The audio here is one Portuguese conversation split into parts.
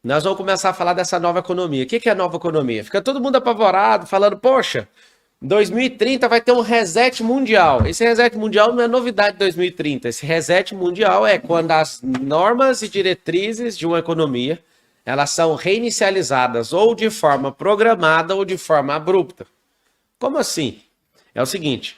Nós vamos começar a falar dessa nova economia. O que é a nova economia? Fica todo mundo apavorado, falando, poxa, 2030 vai ter um reset mundial. Esse reset mundial não é novidade de 2030. Esse reset mundial é quando as normas e diretrizes de uma economia, elas são reinicializadas ou de forma programada ou de forma abrupta. Como assim? É o seguinte,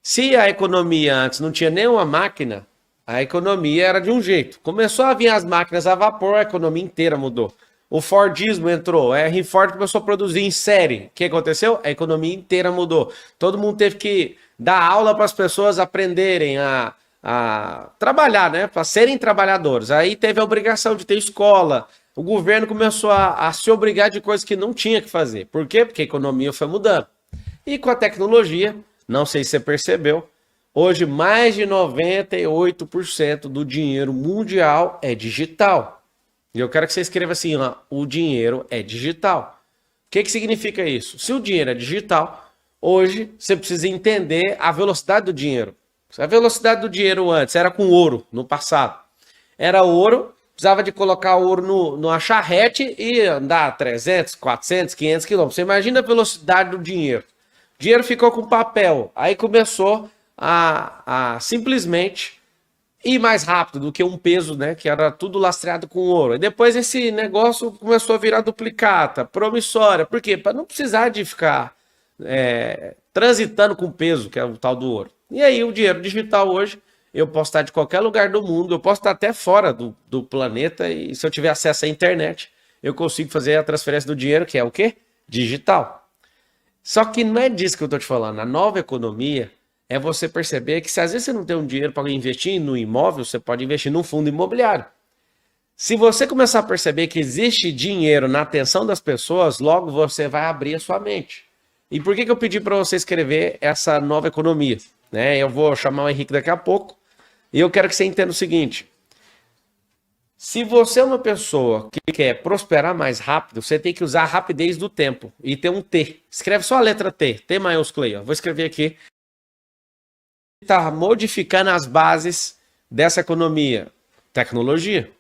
se a economia antes não tinha nenhuma máquina, a economia era de um jeito. Começou a vir as máquinas a vapor, a economia inteira mudou. O Fordismo entrou, a Henry Ford começou a produzir em série. O que aconteceu? A economia inteira mudou. Todo mundo teve que dar aula para as pessoas aprenderem a trabalhar, né? Para serem trabalhadores. Aí teve a obrigação de ter escola. O governo começou a se obrigar de coisas que não tinha que fazer. Por quê? Porque a economia foi mudando. E com a tecnologia, não sei se você percebeu, hoje mais de 98% do dinheiro mundial é digital. E eu quero que você escreva assim, ó, o dinheiro é digital. O que significa isso? Se o dinheiro é digital, hoje você precisa entender a velocidade do dinheiro. A velocidade do dinheiro antes era com ouro, no passado. Era ouro, precisava de colocar ouro numa charrete e andar 300, 400, 500 quilômetros. Você imagina a velocidade do dinheiro. O dinheiro ficou com papel. Aí começou a simplesmente ir mais rápido do que um peso, né? Que era tudo lastreado com ouro. E depois esse negócio começou a virar duplicata, promissória. Por quê? Para não precisar de ficar transitando com peso, que é o tal do ouro. E aí o dinheiro digital hoje, eu posso estar de qualquer lugar do mundo, eu posso estar até fora do planeta, e se eu tiver acesso à internet, eu consigo fazer a transferência do dinheiro, que é o quê? Digital. Só que não é disso que eu estou te falando. A nova economia é você perceber que se às vezes você não tem um dinheiro para investir no imóvel, você pode investir num fundo imobiliário. Se você começar a perceber que existe dinheiro na atenção das pessoas, logo você vai abrir a sua mente. E por que eu pedi para você escrever essa nova economia? Né? Eu vou chamar o Henrique daqui a pouco e eu quero que você entenda o seguinte. Se você é uma pessoa que quer prosperar mais rápido, você tem que usar a rapidez do tempo e ter um T. Escreve só a letra T, T maiúsculo aí. Ó. Vou escrever aqui. Está modificando as bases dessa economia? Tecnologia.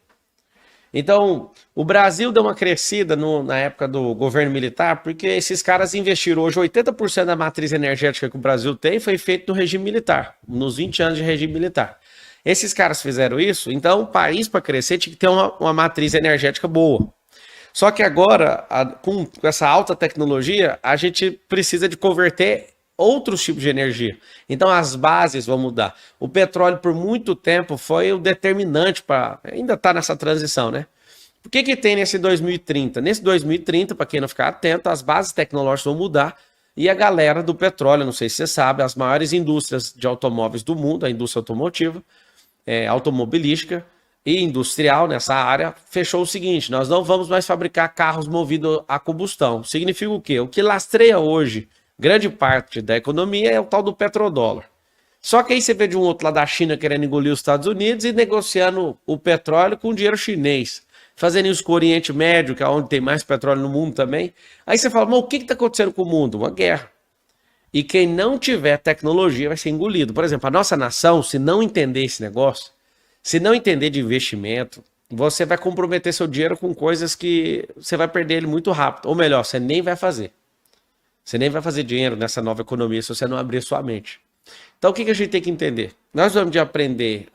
Então, o Brasil deu uma crescida na época do governo militar, porque esses caras investiram hoje 80% da matriz energética que o Brasil tem foi feito no regime militar, nos 20 anos de regime militar. Esses caras fizeram isso, então o país para crescer tinha que ter uma matriz energética boa. Só que agora, com essa alta tecnologia, a gente precisa de converter outros tipos de energia. Então as bases vão mudar. O petróleo por muito tempo foi o determinante para... Ainda está nessa transição, né? O que tem nesse 2030? Nesse 2030, para quem não ficar atento, as bases tecnológicas vão mudar e a galera do petróleo, não sei se você sabe, as maiores indústrias de automóveis do mundo, a indústria automotiva, automobilística e industrial nessa área, fechou o seguinte, nós não vamos mais fabricar carros movidos a combustão. Significa o quê? O que lastreia hoje grande parte da economia é o tal do petrodólar. Só que aí você vê de um outro lado da China querendo engolir os Estados Unidos e negociando o petróleo com dinheiro chinês. Fazendo isso com o Oriente Médio, que é onde tem mais petróleo no mundo também. Aí você fala, mas o que está acontecendo com o mundo? Uma guerra. E quem não tiver tecnologia vai ser engolido. Por exemplo, a nossa nação, se não entender esse negócio, se não entender de investimento, você vai comprometer seu dinheiro com coisas que você vai perder ele muito rápido. Ou melhor, você nem vai fazer. Você nem vai fazer dinheiro nessa nova economia se você não abrir sua mente. Então, o que a gente tem que entender? Nós vamos de aprender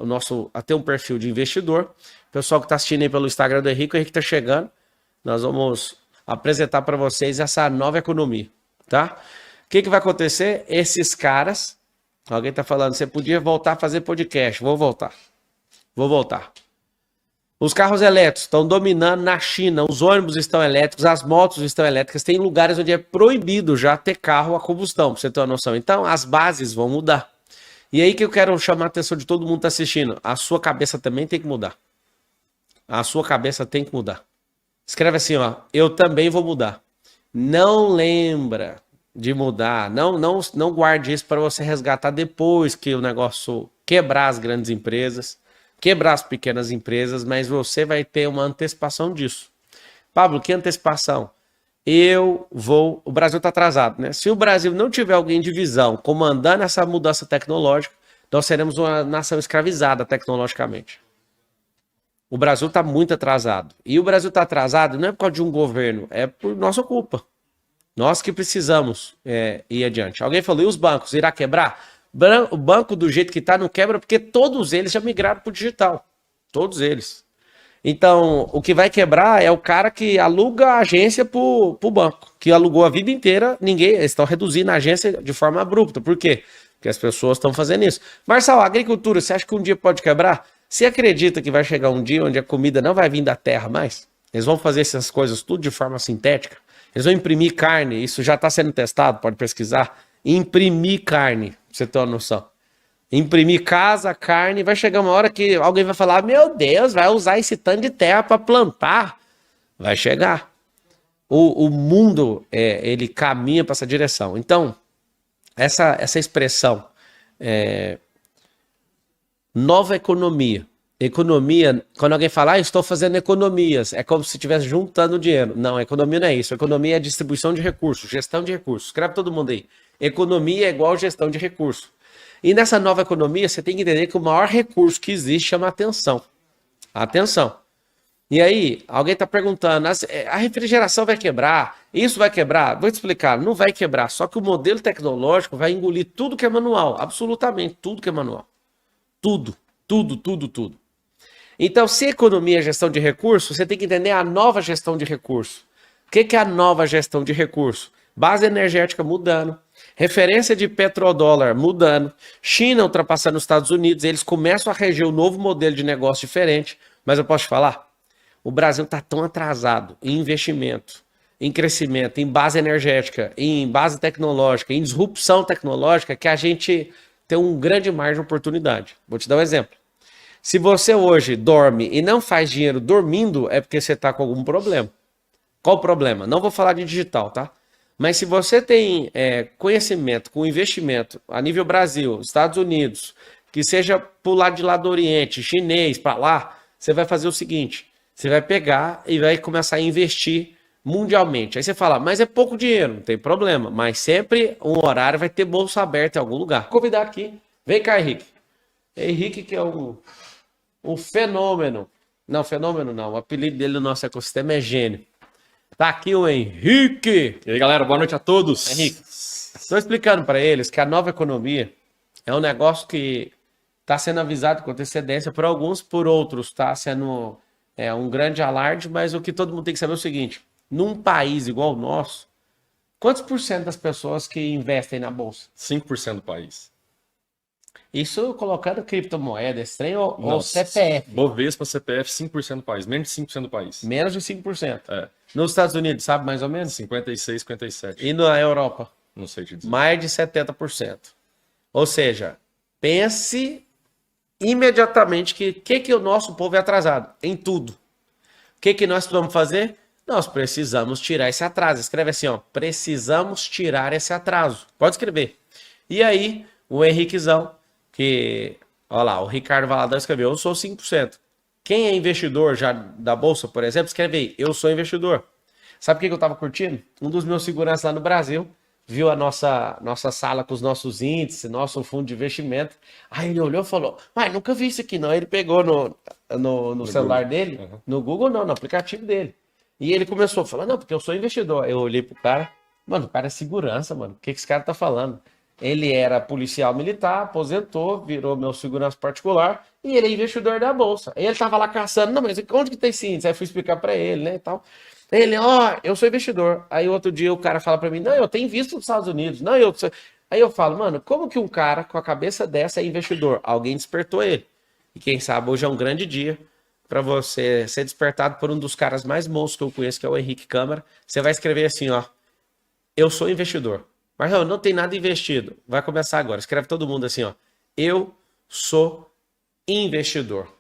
a ter um perfil de investidor. O pessoal que está assistindo aí pelo Instagram do Henrique, o Henrique está chegando. Nós vamos apresentar para vocês essa nova economia, tá? O que vai acontecer? Esses caras... Alguém está falando, você podia voltar a fazer podcast. Vou voltar. Os carros elétricos estão dominando na China, os ônibus estão elétricos, as motos estão elétricas, tem lugares onde é proibido já ter carro a combustão, para você ter uma noção. Então, as bases vão mudar. E aí que eu quero chamar a atenção de todo mundo que está assistindo. A sua cabeça também tem que mudar. A sua cabeça tem que mudar. Escreve assim, ó, eu também vou mudar. Não lembra de mudar, não guarde isso para você resgatar depois que o negócio quebrar as grandes empresas, quebrar as pequenas empresas, mas você vai ter uma antecipação disso. Pablo, que antecipação? O Brasil está atrasado, né? Se o Brasil não tiver alguém de visão comandando essa mudança tecnológica, nós seremos uma nação escravizada tecnologicamente. O Brasil está muito atrasado. E o Brasil está atrasado não é por causa de um governo, é por nossa culpa. Nós que precisamos ir adiante. Alguém falou, e os bancos? Irá quebrar? O banco do jeito que está não quebra porque todos eles já migraram para o digital. Todos eles. Então, o que vai quebrar é o cara que aluga a agência para o banco, que alugou a vida inteira, eles estão reduzindo a agência de forma abrupta. Por quê? Porque as pessoas estão fazendo isso. Marçal, a agricultura, você acha que um dia pode quebrar? Você acredita que vai chegar um dia onde a comida não vai vir da terra mais? Eles vão fazer essas coisas tudo de forma sintética? Eles vão imprimir carne, isso já está sendo testado, pode pesquisar. Imprimir carne, pra você ter uma noção. Imprimir casa, carne, vai chegar uma hora que alguém vai falar, meu Deus, vai usar esse tanto de terra para plantar. Vai chegar. O mundo, ele caminha para essa direção. Então, essa expressão, nova economia. Economia, quando alguém fala, estou fazendo economias, é como se estivesse juntando dinheiro. Não, economia não é isso. Economia é distribuição de recursos, gestão de recursos. Escreve todo mundo aí. Economia é igual gestão de recursos. E nessa nova economia, você tem que entender que o maior recurso que existe chama atenção. Atenção. E aí, alguém está perguntando, a refrigeração vai quebrar? Isso vai quebrar? Vou te explicar, não vai quebrar. Só que o modelo tecnológico vai engolir tudo que é manual. Absolutamente tudo que é manual. Tudo, tudo, tudo, tudo. Então, se economia é gestão de recursos, você tem que entender a nova gestão de recursos. O que é a nova gestão de recursos? Base energética mudando, referência de petrodólar mudando, China ultrapassando os Estados Unidos, eles começam a reger um novo modelo de negócio diferente. Mas eu posso te falar? O Brasil está tão atrasado em investimento, em crescimento, em base energética, em base tecnológica, em disrupção tecnológica, que a gente tem um grande margem de oportunidade. Vou te dar um exemplo. Se você hoje dorme e não faz dinheiro dormindo, é porque você está com algum problema. Qual o problema? Não vou falar de digital, tá? Mas se você tem conhecimento com investimento a nível Brasil, Estados Unidos, que seja pro lado de lá do Oriente, chinês, para lá, você vai fazer o seguinte, você vai pegar e vai começar a investir mundialmente. Aí você fala, mas é pouco dinheiro, não tem problema, mas sempre um horário vai ter bolsa aberta em algum lugar. Vou convidar aqui, vem cá, Henrique. Henrique que é um fenômeno. Não, fenômeno não, o apelido dele no nosso ecossistema é gênio. Tá aqui o Henrique. E aí, galera, boa noite a todos. Henrique, estou explicando para eles que a nova economia é um negócio que está sendo avisado com antecedência por alguns, por outros está sendo um grande alarde, mas o que todo mundo tem que saber é o seguinte, num país igual o nosso, quantos por cento das pessoas que investem na bolsa? 5% do país. Isso colocando criptomoeda, esse trem ou CPF? Bovespa, CPF, 5% do país, menos de 5% do país. Menos de 5%. É. Nos Estados Unidos, sabe mais ou menos? 56, 57. E na Europa? Não sei te dizer. Mais de 70%. Ou seja, pense imediatamente que o nosso povo é atrasado em tudo. O que nós precisamos fazer? Nós precisamos tirar esse atraso. Escreve assim, ó, precisamos tirar esse atraso. Pode escrever. E aí, o Henriquezão, que, olha lá, o Ricardo Valadão escreveu, eu sou 5%. Quem é investidor já da Bolsa, por exemplo, escreve aí, eu sou investidor. Sabe o que eu tava curtindo? Um dos meus seguranças lá no Brasil viu a nossa sala com os nossos índices, nosso fundo de investimento. Aí ele olhou e falou, mas nunca vi isso aqui não. Aí ele pegou no celular Google. dele, Uhum. no Google não, no aplicativo dele. E ele começou a falar, não, porque eu sou investidor. Eu olhei pro cara, mano, o cara é segurança, mano. O que esse cara tá falando? Ele era policial militar, aposentou, virou meu segurança particular e ele é investidor da Bolsa. Aí ele tava lá caçando, não, mas onde que tem esse índice? Aí eu fui explicar pra ele, né, e tal. Ele, eu sou investidor. Aí outro dia o cara fala pra mim, não, eu tenho visto nos Estados Unidos. Não, eu... Aí eu falo, mano, como que um cara com a cabeça dessa é investidor? Alguém despertou ele. E quem sabe hoje é um grande dia para você ser despertado por um dos caras mais monstros que eu conheço, que é o Henrique Câmara. Você vai escrever assim, ó, eu sou investidor. Mas não tem nada investido. Vai começar agora. Escreve todo mundo assim, ó, eu sou investidor.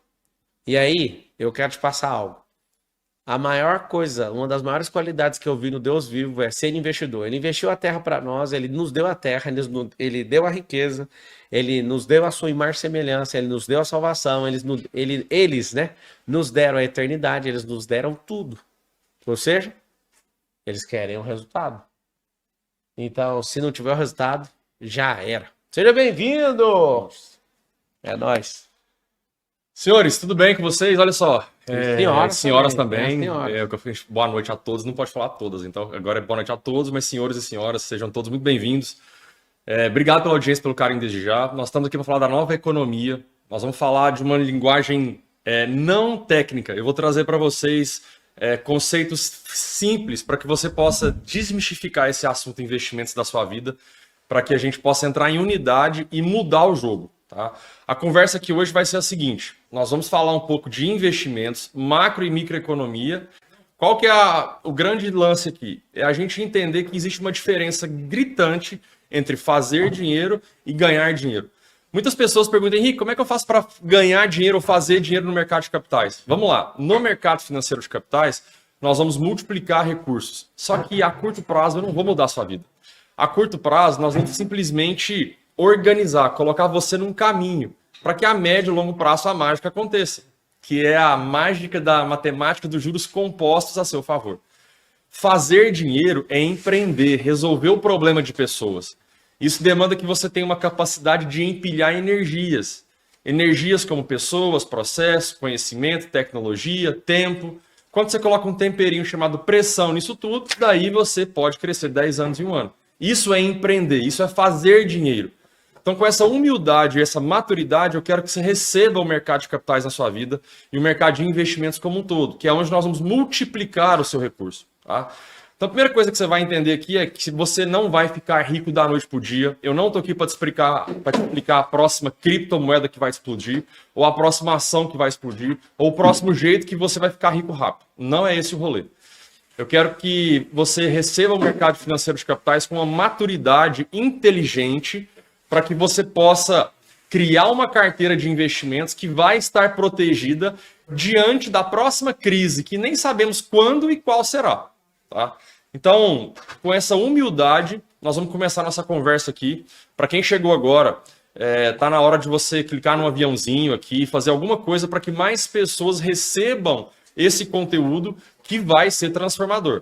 E aí, eu quero te passar algo. A maior coisa, uma das maiores qualidades que eu vi no Deus vivo é ser investidor. Ele investiu a terra para nós, ele nos deu a terra, ele deu a riqueza, ele nos deu a sua imagem e semelhança, ele nos deu a salvação, eles, né, nos deram a eternidade, eles nos deram tudo. Ou seja, eles querem o resultado. Então, se não tiver o resultado, já era. Seja bem-vindo! É nóis. Senhores, tudo bem com vocês? Olha só. Senhoras também. Senhoras. Boa noite a todos. Não pode falar todas, então agora é boa noite a todos, mas senhores e senhoras, sejam todos muito bem-vindos. Obrigado pela audiência, pelo carinho desde já. Nós estamos aqui para falar da nova economia. Nós vamos falar de uma linguagem não técnica. Eu vou trazer para vocês conceitos simples para que você possa desmistificar esse assunto investimentos da sua vida, para que a gente possa entrar em unidade e mudar o jogo. Tá? A conversa aqui hoje vai ser a seguinte: nós vamos falar um pouco de investimentos, macro e microeconomia. Qual que é o grande lance aqui? É a gente entender que existe uma diferença gritante entre fazer dinheiro e ganhar dinheiro. Muitas pessoas perguntam, Henrique, como é que eu faço para ganhar dinheiro ou fazer dinheiro no mercado de capitais? Vamos lá, no mercado financeiro de capitais, nós vamos multiplicar recursos. Só que a curto prazo eu não vou mudar a sua vida. A curto prazo, nós vamos simplesmente organizar, colocar você num caminho para que a médio e longo prazo a mágica aconteça, que é a mágica da matemática dos juros compostos a seu favor. Fazer dinheiro é empreender, resolver o problema de pessoas. Isso demanda que você tenha uma capacidade de empilhar energias. Energias como pessoas, processos, conhecimento, tecnologia, tempo. Quando você coloca um temperinho chamado pressão nisso tudo, daí você pode crescer 10 anos em um ano. Isso é empreender, isso é fazer dinheiro. Então, com essa humildade e essa maturidade, eu quero que você receba o mercado de capitais na sua vida e o mercado de investimentos como um todo, que é onde nós vamos multiplicar o seu recurso. Tá? Então, a primeira coisa que você vai entender aqui é que você não vai ficar rico da noite para o dia. Eu não estou aqui para te explicar a próxima criptomoeda que vai explodir, ou a próxima ação que vai explodir, ou o próximo jeito que você vai ficar rico rápido. Não é esse o rolê. Eu quero que você receba o mercado financeiro de capitais com uma maturidade inteligente para que você possa criar uma carteira de investimentos que vai estar protegida diante da próxima crise, que nem sabemos quando e qual será. Tá? Então, com essa humildade, nós vamos começar nossa conversa aqui. Para quem chegou agora, tá na hora de você clicar no aviãozinho aqui, fazer alguma coisa para que mais pessoas recebam esse conteúdo que vai ser transformador.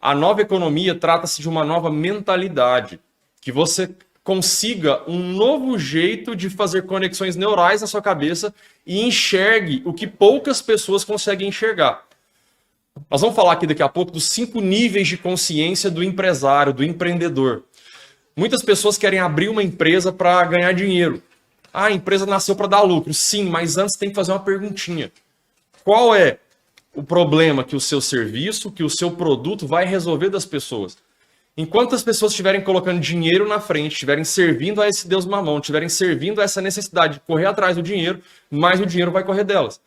A nova economia trata-se de uma nova mentalidade, que você consiga um novo jeito de fazer conexões neurais na sua cabeça e enxergue o que poucas pessoas conseguem enxergar. Nós vamos falar aqui daqui a pouco dos 5 níveis de consciência do empresário, do empreendedor. Muitas pessoas querem abrir uma empresa para ganhar dinheiro. Ah, a empresa nasceu para dar lucro. Sim, mas antes tem que fazer uma perguntinha. Qual é o problema que o seu serviço, que o seu produto vai resolver das pessoas? Enquanto as pessoas estiverem colocando dinheiro na frente, estiverem servindo a esse Deus mamão, estiverem servindo a essa necessidade de correr atrás do dinheiro, mais o dinheiro vai correr delas.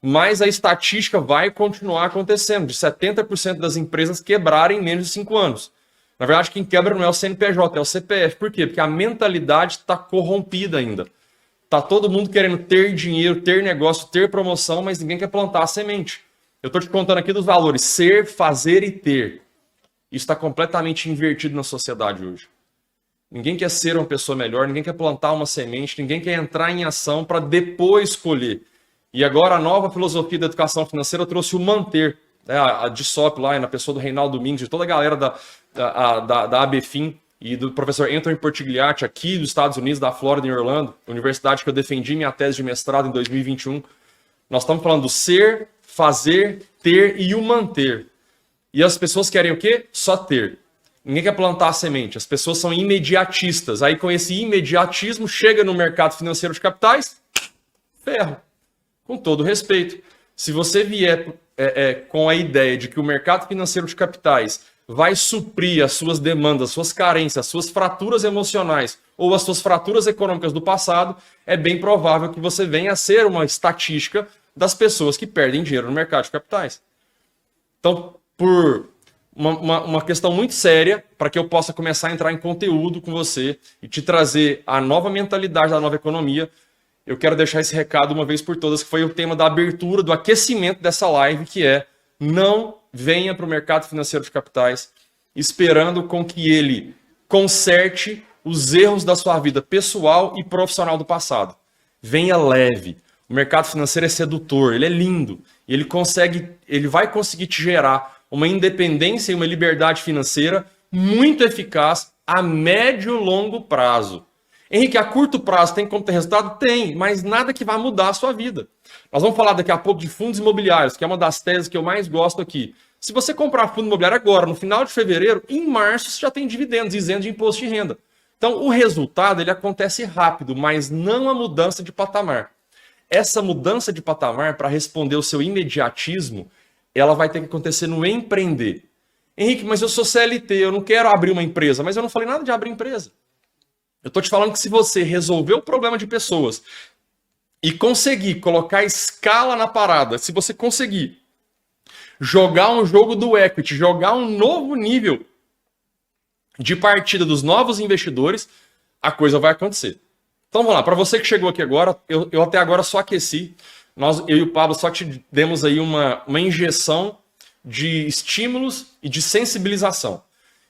Mas a estatística vai continuar acontecendo, de 70% das empresas quebrarem em menos de 5 anos. Na verdade, quem quebra não é o CNPJ, é o CPF. Por quê? Porque a mentalidade está corrompida ainda. Está todo mundo querendo ter dinheiro, ter negócio, ter promoção, mas ninguém quer plantar a semente. Eu estou te contando aqui dos valores: ser, fazer e ter. Isso está completamente invertido na sociedade hoje. Ninguém quer ser uma pessoa melhor, ninguém quer plantar uma semente, ninguém quer entrar em ação para depois colher. E agora a nova filosofia da educação financeira trouxe o manter, né? A DSOP lá, na pessoa do Reinaldo Domingos, de toda a galera da ABFIM e do professor Anthony Portigliatti, aqui dos Estados Unidos, da Flórida, em Orlando, universidade que eu defendi minha tese de mestrado em 2021. Nós estamos falando do ser, fazer, ter e o manter. E as pessoas querem o quê? Só ter. Ninguém quer plantar a semente. As pessoas são imediatistas. Aí com esse imediatismo, chega no mercado financeiro de capitais, ferro. Com todo respeito. Se você vier com a ideia de que o mercado financeiro de capitais vai suprir as suas demandas, as suas carências, as suas fraturas emocionais ou as suas fraturas econômicas do passado, é bem provável que você venha a ser uma estatística das pessoas que perdem dinheiro no mercado de capitais. Então, por uma questão muito séria, para que eu possa começar a entrar em conteúdo com você e te trazer a nova mentalidade da nova economia, eu quero deixar esse recado uma vez por todas, que foi o tema da abertura, do aquecimento dessa live, que é: não venha para o mercado financeiro de capitais esperando com que ele conserte os erros da sua vida pessoal e profissional do passado. Venha leve. O mercado financeiro é sedutor, ele é lindo, e ele vai conseguir te gerar uma independência e uma liberdade financeira muito eficaz a médio e longo prazo. Henrique, a curto prazo tem como ter resultado? Tem, mas nada que vai mudar a sua vida. Nós vamos falar daqui a pouco de fundos imobiliários, que é uma das teses que eu mais gosto aqui. Se você comprar fundo imobiliário agora, no final de fevereiro, em março você já tem dividendos isento de imposto de renda. Então o resultado ele acontece rápido, mas não a mudança de patamar. Essa mudança de patamar, para responder o seu imediatismo, ela vai ter que acontecer no empreender. Henrique, mas eu sou CLT, eu não quero abrir uma empresa. Mas eu não falei nada de abrir empresa. Eu estou te falando que se você resolver o problema de pessoas e conseguir colocar escala na parada, se você conseguir jogar um jogo do equity, jogar um novo nível de partida dos novos investidores, a coisa vai acontecer. Então vamos lá, para você que chegou aqui agora, eu até agora só aqueci, eu e o Pablo só te demos aí uma injeção de estímulos e de sensibilização.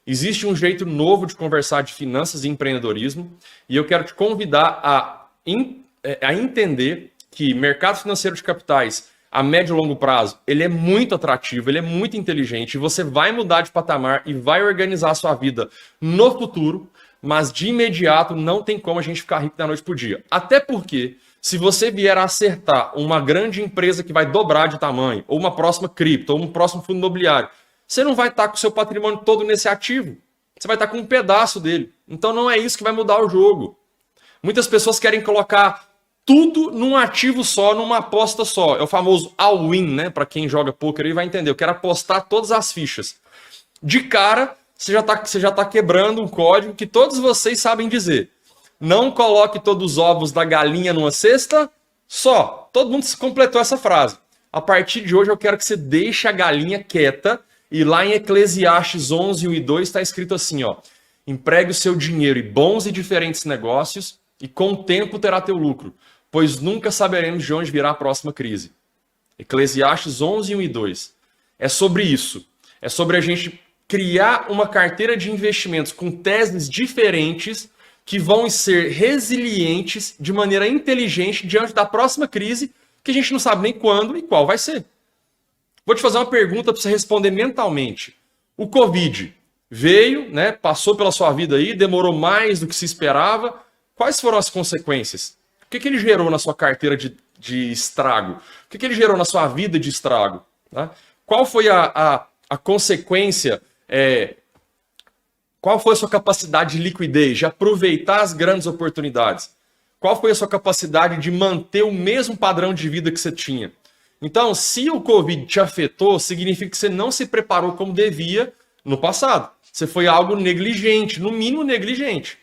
Existe um jeito novo de conversar de finanças e empreendedorismo e eu quero te convidar a entender que mercado financeiro de capitais a médio e longo prazo, ele é muito atrativo, ele é muito inteligente e você vai mudar de patamar e vai organizar a sua vida no futuro, mas de imediato não tem como a gente ficar rico da noite pro dia. Até porque, se você vier a acertar uma grande empresa que vai dobrar de tamanho, ou uma próxima cripto, ou um próximo fundo imobiliário, você não vai estar com o seu patrimônio todo nesse ativo. Você vai estar com um pedaço dele. Então não é isso que vai mudar o jogo. Muitas pessoas querem colocar tudo num ativo só, numa aposta só. É o famoso all-in, né? Para quem joga poker aí vai entender. Eu quero apostar todas as fichas. De cara, você já tá quebrando um código que todos vocês sabem dizer. Não coloque todos os ovos da galinha numa cesta só. Todo mundo completou essa frase. A partir de hoje eu quero que você deixe a galinha quieta. E lá em Eclesiastes 11, 1 e 2 está escrito assim, ó. Empregue o seu dinheiro em bons e diferentes negócios e com o tempo terá teu lucro, pois nunca saberemos de onde virá a próxima crise. Eclesiastes 11, 1 e 2. É sobre isso. É sobre a gente criar uma carteira de investimentos com teses diferentes que vão ser resilientes de maneira inteligente diante da próxima crise, que a gente não sabe nem quando e qual vai ser. Vou te fazer uma pergunta para você responder mentalmente. O Covid veio, né, passou pela sua vida aí, demorou mais do que se esperava. Quais foram as consequências? O que ele gerou na sua carteira de estrago? O que ele gerou na sua vida de estrago? Tá? Qual foi a consequência? Qual foi a sua capacidade de liquidez, de aproveitar as grandes oportunidades? Qual foi a sua capacidade de manter o mesmo padrão de vida que você tinha? Então, se o Covid te afetou, significa que você não se preparou como devia no passado. Você foi algo negligente, no mínimo negligente.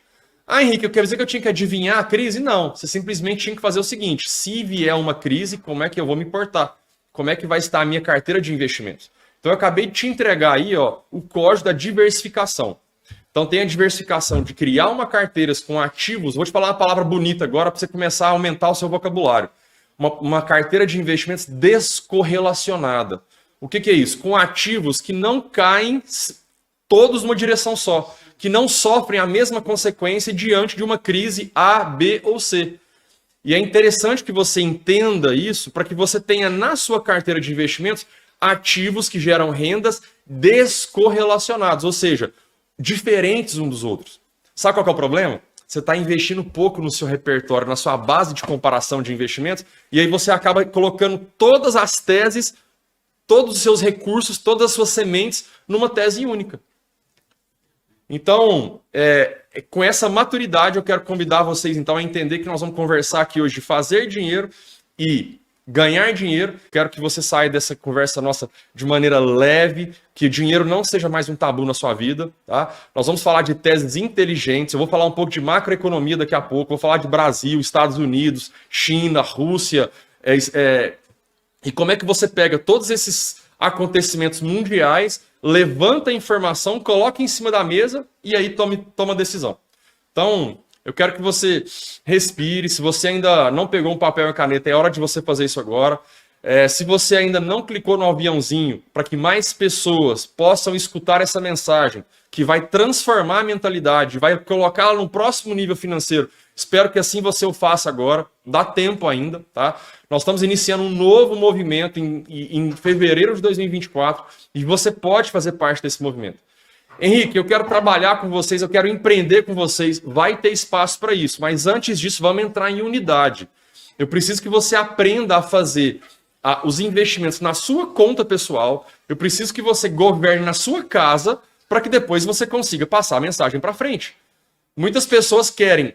Ah, Henrique, eu quero dizer que eu tinha que adivinhar a crise? Não, você simplesmente tinha que fazer o seguinte, se vier uma crise, como é que eu vou me portar? Como é que vai estar a minha carteira de investimentos? Então eu acabei de te entregar aí, ó, o código da diversificação. Então tem a diversificação de criar uma carteira com ativos, vou te falar uma palavra bonita agora para você começar a aumentar o seu vocabulário. Uma carteira de investimentos descorrelacionada. O que é isso? Com ativos que não caem todos numa direção só, que não sofrem a mesma consequência diante de uma crise A, B ou C. E é interessante que você entenda isso para que você tenha na sua carteira de investimentos ativos que geram rendas descorrelacionados, ou seja, diferentes uns dos outros. Sabe qual que é o problema? Você está investindo pouco no seu repertório, na sua base de comparação de investimentos, e aí você acaba colocando todas as teses, todos os seus recursos, todas as suas sementes numa tese única. Então, com essa maturidade, eu quero convidar vocês então a entender que nós vamos conversar aqui hoje de fazer dinheiro e ganhar dinheiro. Quero que você saia dessa conversa nossa de maneira leve, que o dinheiro não seja mais um tabu na sua vida. Tá? Nós vamos falar de teses inteligentes, eu vou falar um pouco de macroeconomia daqui a pouco, vou falar de Brasil, Estados Unidos, China, Rússia, e como é que você pega todos esses acontecimentos mundiais, levanta a informação, coloca em cima da mesa e aí toma decisão. Então, eu quero que você respire. Se você ainda não pegou um papel e caneta, é hora de você fazer isso agora. Se você ainda não clicou no aviãozinho para que mais pessoas possam escutar essa mensagem, que vai transformar a mentalidade, vai colocá-la no próximo nível financeiro, espero que assim você o faça agora. Dá tempo ainda, tá? Nós estamos iniciando um novo movimento em fevereiro de 2024 e você pode fazer parte desse movimento. Henrique, eu quero trabalhar com vocês, eu quero empreender com vocês. Vai ter espaço para isso, mas antes disso, vamos entrar em unidade. Eu preciso que você aprenda a fazer os investimentos na sua conta pessoal. Eu preciso que você governe na sua casa para que depois você consiga passar a mensagem para frente. Muitas pessoas querem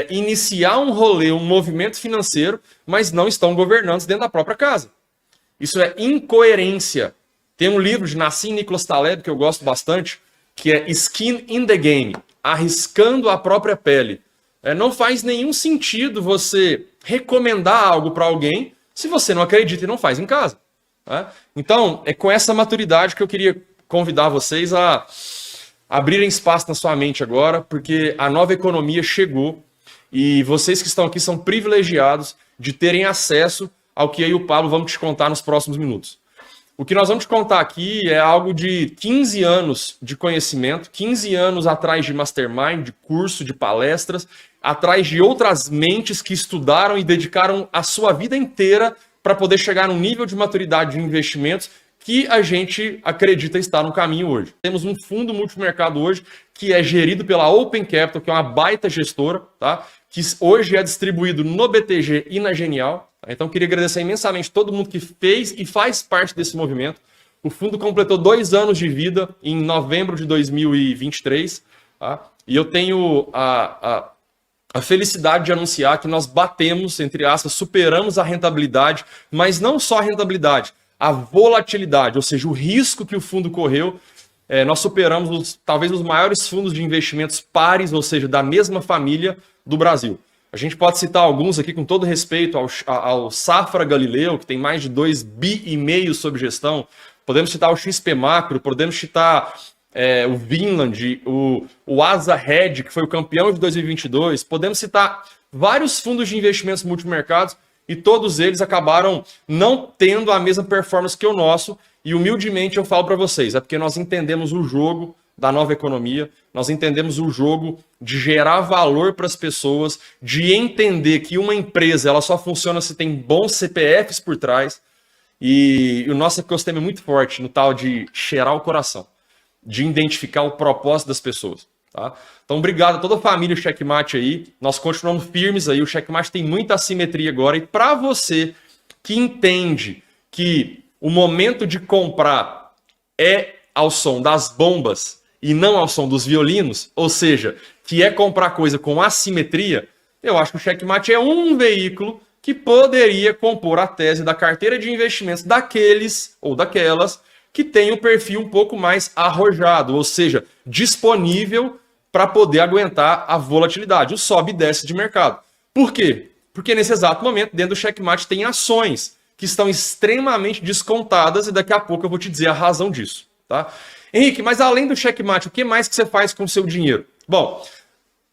iniciar um rolê, um movimento financeiro, mas não estão governando dentro da própria casa. Isso é incoerência. Tem um livro de Nassim Nicholas Taleb que eu gosto bastante, que é Skin in the Game, arriscando a própria pele. Não faz nenhum sentido você recomendar algo para alguém se você não acredita e não faz em casa. Então, é com essa maturidade que eu queria convidar vocês a abrirem espaço na sua mente agora, porque a nova economia chegou e vocês que estão aqui são privilegiados de terem acesso ao que eu e o Pablo vamos te contar nos próximos minutos. O que nós vamos te contar aqui é algo de 15 anos de conhecimento, 15 anos atrás de mastermind, de curso, de palestras, atrás de outras mentes que estudaram e dedicaram a sua vida inteira para poder chegar num nível de maturidade de investimentos que a gente acredita estar no caminho hoje. Temos um fundo multimercado hoje que é gerido pela Open Capital, que é uma baita gestora, tá? Que hoje é distribuído no BTG e na Genial. Então, queria agradecer imensamente todo mundo que fez e faz parte desse movimento. O fundo completou 2 anos de vida em novembro de 2023. Tá? E eu tenho a felicidade de anunciar que nós batemos, entre aspas, superamos a rentabilidade, mas não só a rentabilidade, a volatilidade, ou seja, o risco que o fundo correu. Nós superamos talvez os maiores fundos de investimentos pares, ou seja, da mesma família do Brasil. A gente pode citar alguns aqui com todo respeito ao Safra Galileu, que tem mais de 2,5 bi sob gestão. Podemos citar o XP Macro, podemos citar o Vinland, o Asa Red, que foi o campeão de 2022. Podemos citar vários fundos de investimentos multimercados e todos eles acabaram não tendo a mesma performance que o nosso. E humildemente eu falo para vocês, é porque nós entendemos o jogo da nova economia, nós entendemos o jogo de gerar valor para as pessoas, de entender que uma empresa ela só funciona se tem bons CPFs por trás. E o nosso ecossistema é muito forte no tal de cheirar o coração, de identificar o propósito das pessoas. Tá? Então, obrigado a toda a família Checkmate aí. Nós continuamos firmes aí. O Checkmate tem muita assimetria agora. E para você que entende que o momento de comprar é ao som das bombas e não ao som dos violinos, ou seja, que é comprar coisa com assimetria, eu acho que o Checkmate é um veículo que poderia compor a tese da carteira de investimentos daqueles ou daquelas que tem um perfil um pouco mais arrojado, ou seja, disponível para poder aguentar a volatilidade, o sobe e desce de mercado. Por quê? Porque nesse exato momento, dentro do Checkmate, tem ações que estão extremamente descontadas e daqui a pouco eu vou te dizer a razão disso. Tá? Henrique, mas além do Checkmate, o que mais que você faz com o seu dinheiro? Bom,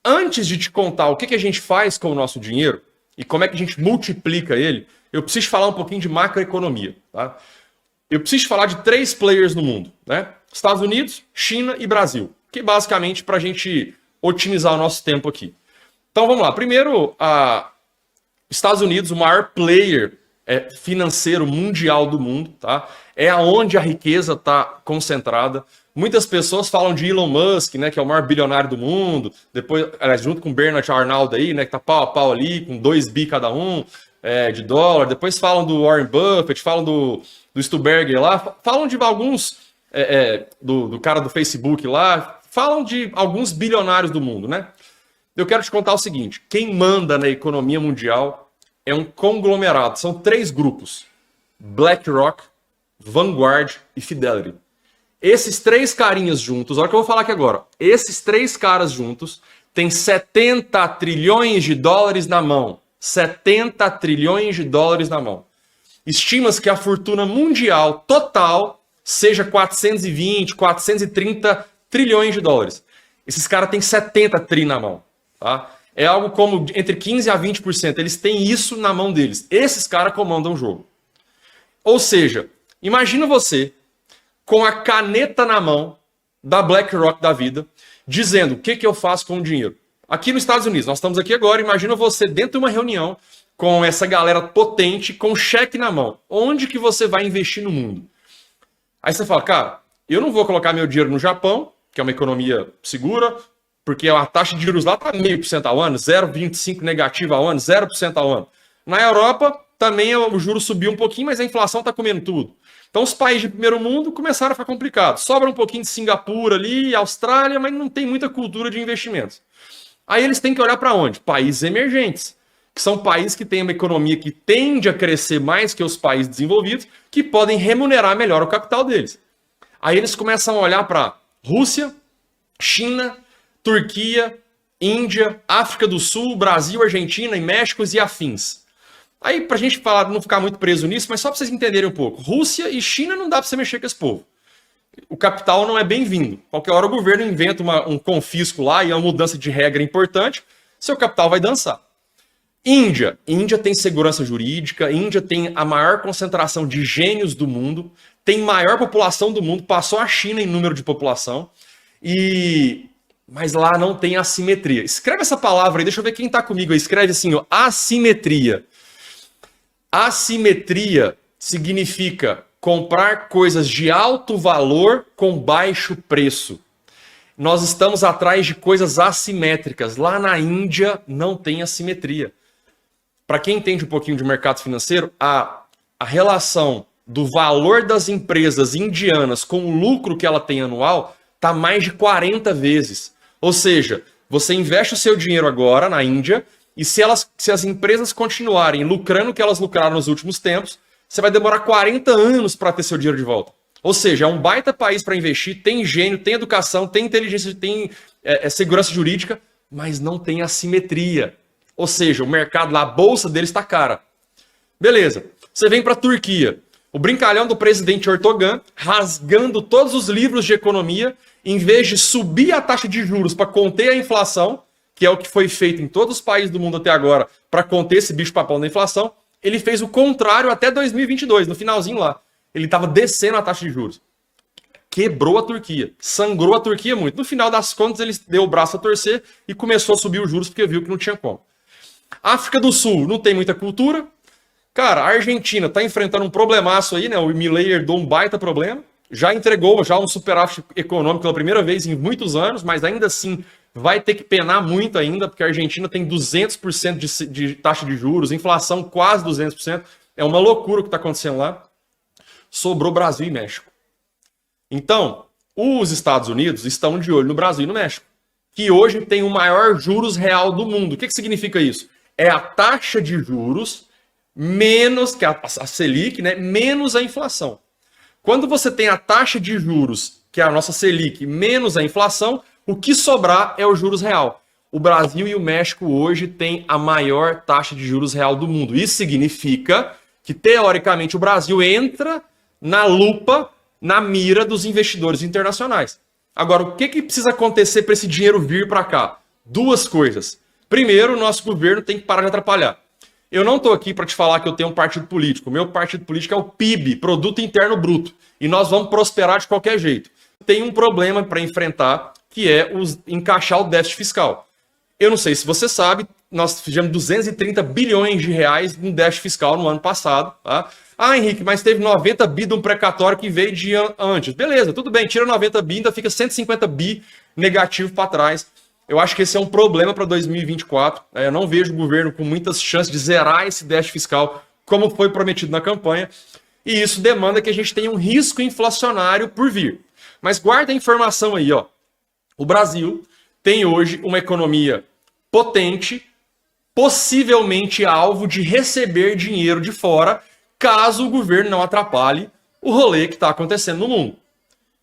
antes de te contar o que a gente faz com o nosso dinheiro e como é que a gente multiplica ele, eu preciso falar um pouquinho de macroeconomia. Tá? Eu preciso falar de 3 players no mundo, né? Estados Unidos, China e Brasil, que basicamente para a gente otimizar o nosso tempo aqui. Então vamos lá. Primeiro, Estados Unidos, o maior player financeiro mundial do mundo, tá? É aonde a riqueza está concentrada. Muitas pessoas falam de Elon Musk, né, que é o maior bilionário do mundo, depois, junto com o Bernard Arnault aí, né, que tá pau a pau ali, com 2 bi cada um de dólar. Depois falam do Warren Buffett, falam do Stuberger lá, falam de alguns, do cara do Facebook lá, falam de alguns bilionários do mundo, né? Eu quero te contar o seguinte, quem manda na economia mundial é um conglomerado, são 3 grupos, BlackRock, Vanguard e Fidelity. Esses 3 carinhas juntos, olha o que eu vou falar aqui agora, esses 3 caras juntos têm 70 trilhões de dólares na mão. 70 trilhões de dólares na mão. Estima-se que a fortuna mundial total seja 420, 430 trilhões de dólares. Esses caras têm 70 tri na mão. Tá? É algo como entre 15% a 20%. Eles têm isso na mão deles. Esses caras comandam o jogo. Ou seja, imagina você com a caneta na mão da BlackRock da vida, dizendo o que eu faço com o dinheiro. Aqui nos Estados Unidos, nós estamos aqui agora, imagina você dentro de uma reunião com essa galera potente, com cheque na mão. Onde que você vai investir no mundo? Aí você fala, cara, eu não vou colocar meu dinheiro no Japão, que é uma economia segura, porque a taxa de juros lá está 0,5% ao ano, 0,25% negativa ao ano, 0% ao ano. Na Europa, também o juro subiu um pouquinho, mas a inflação está comendo tudo. Então, os países de primeiro mundo começaram a ficar complicados. Sobra um pouquinho de Singapura ali, Austrália, mas não tem muita cultura de investimentos. Aí eles têm que olhar para onde? Países emergentes, que são países que têm uma economia que tende a crescer mais que os países desenvolvidos, que podem remunerar melhor o capital deles. Aí eles começam a olhar para Rússia, China, Turquia, Índia, África do Sul, Brasil, Argentina e México e afins. Aí, pra gente falar, não ficar muito preso nisso, mas só pra vocês entenderem um pouco. Rússia e China não dá pra você mexer com esse povo. O capital não é bem-vindo. Qualquer hora o governo inventa um confisco lá e uma mudança de regra importante, seu capital vai dançar. Índia tem segurança jurídica, Índia tem a maior concentração de gênios do mundo, tem maior população do mundo, passou a China em número de população, mas lá não tem assimetria. Escreve essa palavra aí, deixa eu ver quem tá comigo aí. Escreve assim, ó, assimetria. Assimetria significa comprar coisas de alto valor com baixo preço. Nós estamos atrás de coisas assimétricas. Lá na Índia não tem assimetria. Para quem entende um pouquinho de mercado financeiro, a relação do valor das empresas indianas com o lucro que ela tem anual está mais de 40 vezes. Ou seja, você investe o seu dinheiro agora na Índia e se as empresas continuarem lucrando o que elas lucraram nos últimos tempos, você vai demorar 40 anos para ter seu dinheiro de volta. Ou seja, é um baita país para investir, tem gênio, tem educação, tem inteligência, tem segurança jurídica, mas não tem assimetria. Ou seja, o mercado lá, a bolsa deles está cara. Beleza, você vem para a Turquia. O brincalhão do presidente Erdogan, rasgando todos os livros de economia, em vez de subir a taxa de juros para conter a inflação, que é o que foi feito em todos os países do mundo até agora, para conter esse bicho-papão da inflação, ele fez o contrário até 2022, no finalzinho lá. Ele estava descendo a taxa de juros. Quebrou a Turquia, sangrou a Turquia muito. No final das contas, ele deu o braço a torcer e começou a subir os juros porque viu que não tinha como. África do Sul não tem muita cultura. Cara, a Argentina está enfrentando um problemaço aí, né? O Milei herdou um baita problema. Já entregou um superávit econômico pela primeira vez em muitos anos, mas ainda assim vai ter que penar muito ainda, porque a Argentina tem 200% de taxa de juros, inflação quase 200%. É uma loucura o que está acontecendo lá. Sobrou Brasil e México. Então, os Estados Unidos estão de olho no Brasil e no México, que hoje tem o maior juros real do mundo. O que significa isso? É a taxa de juros menos, que é a Selic, né, menos a inflação. Quando você tem a taxa de juros, que é a nossa Selic, menos a inflação, o que sobrar é o juros real. O Brasil e o México hoje têm a maior taxa de juros real do mundo. Isso significa que, teoricamente, o Brasil entra na lupa, na mira dos investidores internacionais. Agora, o que precisa acontecer para esse dinheiro vir para cá? Duas coisas. Primeiro, o nosso governo tem que parar de atrapalhar. Eu não estou aqui para te falar que eu tenho um partido político. O meu partido político é o PIB, Produto Interno Bruto. E nós vamos prosperar de qualquer jeito. Tem um problema para enfrentar, que é encaixar o déficit fiscal. Eu não sei se você sabe, nós fizemos 230 bilhões de reais em déficit fiscal no ano passado. Tá? Ah, Henrique, mas teve 90 bi de um precatório que veio de antes. Beleza, tudo bem, tira 90 bi, ainda fica 150 bi negativo para trás. Eu acho que esse é um problema para 2024. Eu não vejo o governo com muitas chances de zerar esse déficit fiscal, como foi prometido na campanha. E isso demanda que a gente tenha um risco inflacionário por vir. Mas guarda a informação aí, ó. O Brasil tem hoje uma economia potente, possivelmente alvo de receber dinheiro de fora, caso o governo não atrapalhe o rolê que está acontecendo no mundo.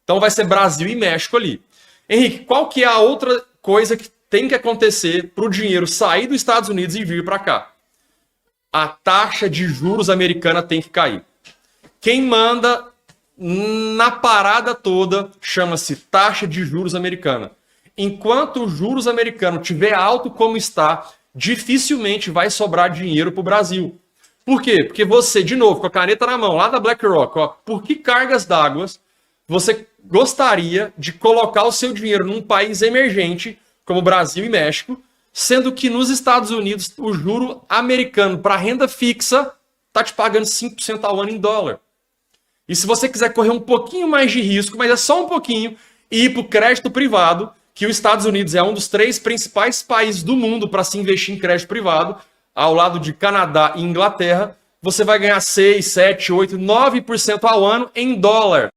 Então vai ser Brasil e México ali. Henrique, qual que é a outra coisa que tem que acontecer para o dinheiro sair dos Estados Unidos e vir para cá? A taxa de juros americana tem que cair. Quem manda na parada toda chama-se taxa de juros americana. Enquanto o juros americano estiver alto como está, dificilmente vai sobrar dinheiro para o Brasil. Por quê? Porque você, de novo, com a caneta na mão, lá da BlackRock, ó, por que cargas d'água você gostaria de colocar o seu dinheiro num país emergente, como Brasil e México, sendo que nos Estados Unidos o juro americano para renda fixa está te pagando 5% ao ano em dólar. E se você quiser correr um pouquinho mais de risco, mas é só um pouquinho, e ir para o crédito privado, que os Estados Unidos é um dos 3 principais países do mundo para se investir em crédito privado, ao lado de Canadá e Inglaterra, você vai ganhar 6, 7, 8, 9% ao ano em dólar.